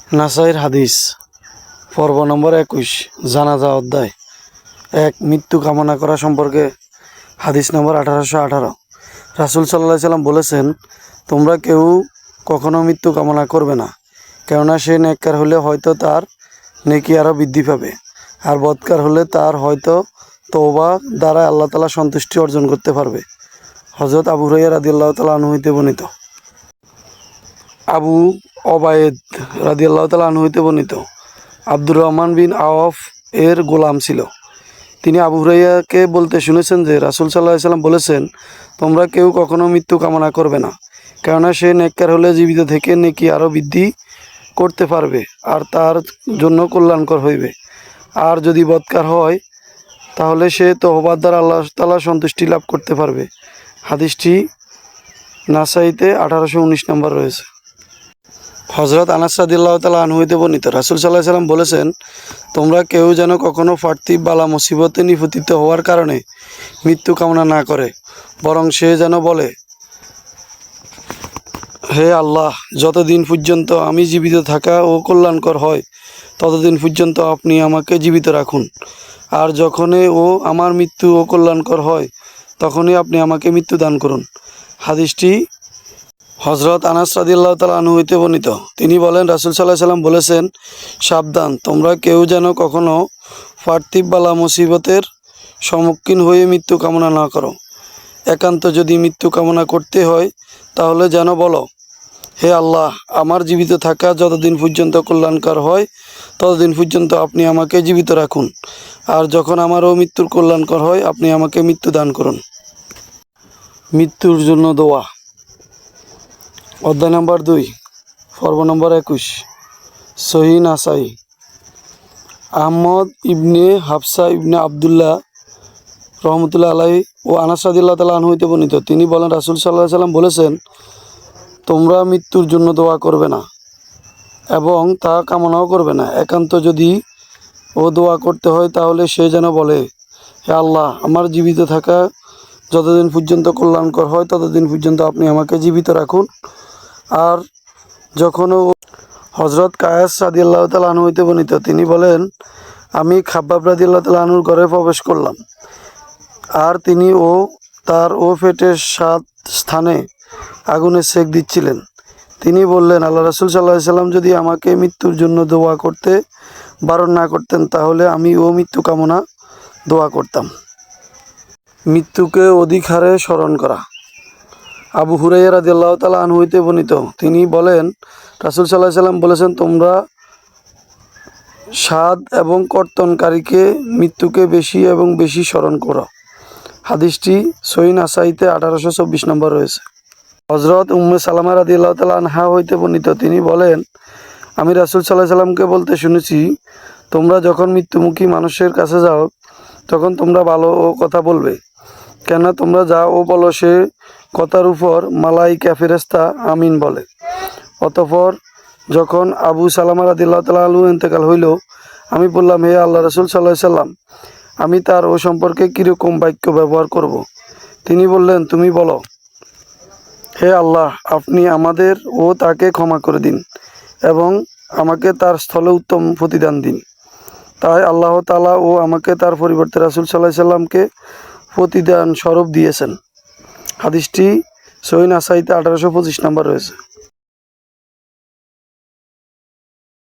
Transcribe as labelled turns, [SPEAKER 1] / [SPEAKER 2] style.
[SPEAKER 1] নাসাইর হাদিস পর্ব নম্বর 21 জানাজা অধ্যায় 1 মৃত্যু কামনা করা সম্পর্কে হাদিস নম্বর 1818। রাসূল সাল্লাল্লাহু আলাইহি সাল্লাম বলেছেন, তোমরা কেউ কখনো মৃত্যু কামনা করবে না, কেননা সে নেককার হলে হয়তো তার নেকি আরও বৃদ্ধি পাবে, আর বদকার হলে তার হয়তো তওবা দ্বারা আল্লাহ তাআলা সন্তুষ্টি অর্জন করতে পারবে। হযরত আবু হুরায়রা রাদিয়াল্লাহু তাআলা আনহু হইতে বর্ণিত। আবু ওবায়েদ রাদিয়াল্লাহু তাআলা আনহু হইতে বর্ণিত, আব্দুর রহমান বিন আওফ এর গোলাম ছিল। তিনি আবু হুরায়রাকে বলতে শুনেছেন যে রাসূল সাল্লাল্লাহু আলাইহি সাল্লাম বলেছেন, তোমরা কেউ কখনো মৃত্যু কামনা করবে না, কেননা সে নেককার হলে জীবিত থেকে নেকি আরও বৃদ্ধি করতে পারবে আর তার জন্য কল্যাণকর হইবে, আর যদি বদকার হয় তাহলে সে তওবার দ্বারা আল্লাহ তাআলা সন্তুষ্টি লাভ করতে পারবে। হাদিসটি নাসাইতে 1819 নম্বর রয়েছে। হযরত আনাস রাদিয়াল্লাহু তাআলা আনহু হইতে বর্ণিত, রাসূল সাল্লাল্লাহু আলাইহি সাল্লাম বলেছেন, তোমরা কেউ যেন কখনো পার্থিব বালা মুসিবতে নিপতিত হওয়ার কারণে মৃত্যু কামনা না করে, বরং সে যেন বলে, হে আল্লাহ, যতদিন পর্যন্ত আমি জীবিত থাকা ও কল্যাণকর হয় ততদিন পর্যন্ত আপনি আমাকে জীবিত রাখুন, আর যখনই ও আমার মৃত্যু ও কল্যাণকর হয় তখনই আপনি আমাকে মৃত্যু দান করুন। হাদিসটি হযরত আনাস রাদিয়াল্লাহু তাআলা আনহু হইতে বর্ণিত। তিনি বলেন, রাসূল সাল্লাল্লাহু আলাইহি সাল্লাম বলেছেন, সাবধান, তোমরা কেউ যেন কখনো পার্থিব বালা মুসিবতের সম্মুখীন হয়ে মৃত্যু কামনা না করো। একান্ত যদি মৃত্যু কামনা করতে হয় তাহলে যেন বলো, হে আল্লাহ, আমার জীবিত থাকা যতদিন পর্যন্ত কল্যাণকর হয় ততদিন পর্যন্ত আপনি আমাকে জীবিত রাখুন, আর যখন আমারও মৃত্যুর কল্যাণকর হয় আপনি আমাকে মৃত্যু দান করুন। মৃত্যুর জন্য দোয়া। অধ্যায় নম্বর 2 পর্ব নম্বর 21 সহিহ নাসাই। আহমদ ইবনে হাফসা ইবনে আবদুল্লাহ রহমতুল্লাহ আলাইহি ও আনাস রাদিয়াল্লাহু তাআলা আনহু হইতে বর্ণিত, তিনি বলেন, রাসূল সাল্লাল্লাহু আলাইহি সাল্লাম বলেছেন, তোমরা মৃত্যুর জন্য দোয়া করবে না এবং তা কামনাও করবে না। একান্ত যদি ও দোয়া করতে হয় তাহলে সে যেন বলে, হে আল্লাহ, আমার জীবিত থাকা যতদিন পর্যন্ত কল্যাণকর হয় ততদিন পর্যন্ত আপনি আমাকে জীবিত রাখুন, আর যখনও হযরত কায়েস রাদিয়াল্লাহু তাআলা আনহু হইতে বর্ণিত, তিনি বলেন, আমি খাব্বাব রাদিয়াল্লাহু তাআলা আনহুর ঘরে প্রবেশ করলাম, আর তিনি ও তার পেটের 7 স্থানে আগুনে সেক দিচ্ছিলেন। তিনি বললেন, আল্লাহ রাসূল সাল্লাল্লাহু আলাইহি সাল্লাম যদি আমাকে মৃত্যুর জন্য দোয়া করতে বারণ না করতেন তাহলে আমি মৃত্যু কামনা দোয়া করতাম। মৃত্যুকে অধিক হারে স্মরণ করা। আবু হুরায়রা রাদিয়াল্লাহু তাআলা আনহু হইতে বর্ণিত, তিনি বলেন, রাসূল সাল্লাল্লাহু আলাইহি সাল্লাম বলেছেন, তোমরা সাদ এবং কর্তনকারীকে মৃত্যুকে বেশি এবং বেশি স্মরণ করো। হাদিসটি সহিহ নাসাইতে 1824 নম্বর রয়েছে। হযরত উম্মে সালামা রাদিয়াল্লাহু তাআলা আনহা হইতে বর্ণিত, তিনি বলেন, আমি রাসূল সাল্লাল্লাহু আলাইহি সাল্লামকে বলতে শুনেছি, তোমরা যখন মৃত্যুমুখী মানুষের কাছে যাও তখন তোমরা ভালো কথা বলবে, কেননা তোমরা যা বলো সে কথার উপর মালাইকা ফেরেশতা আমিন বলে। অতঃপর যখন আবু সালামা রাদিয়াল্লাহু তাআলা আনহু ইন্তেকাল হইল, আমি বললাম, হে আল্লাহ রাসূল সাল্লাল্লাহু আলাইহি সাল্লাম, আমি তার সম্পর্কে কীরকম বাক্য ব্যবহার করব? তিনি বললেন, তুমি বলো, হে আল্লাহ, আপনি আমাদের ও তাকে ক্ষমা করে দিন এবং আমাকে তার স্থলে উত্তম প্রতিদান দিন। তাই আল্লাহ তাআলা আমাকে তার পরিবর্তে রাসূল সাল্লাল্লাহু আলাইহি সাল্লামকে প্রতিদান স্বরূপ দিয়েছেন। হাদিসটি সহিহ নাসাইতে 1825 নম্বর রয়েছে।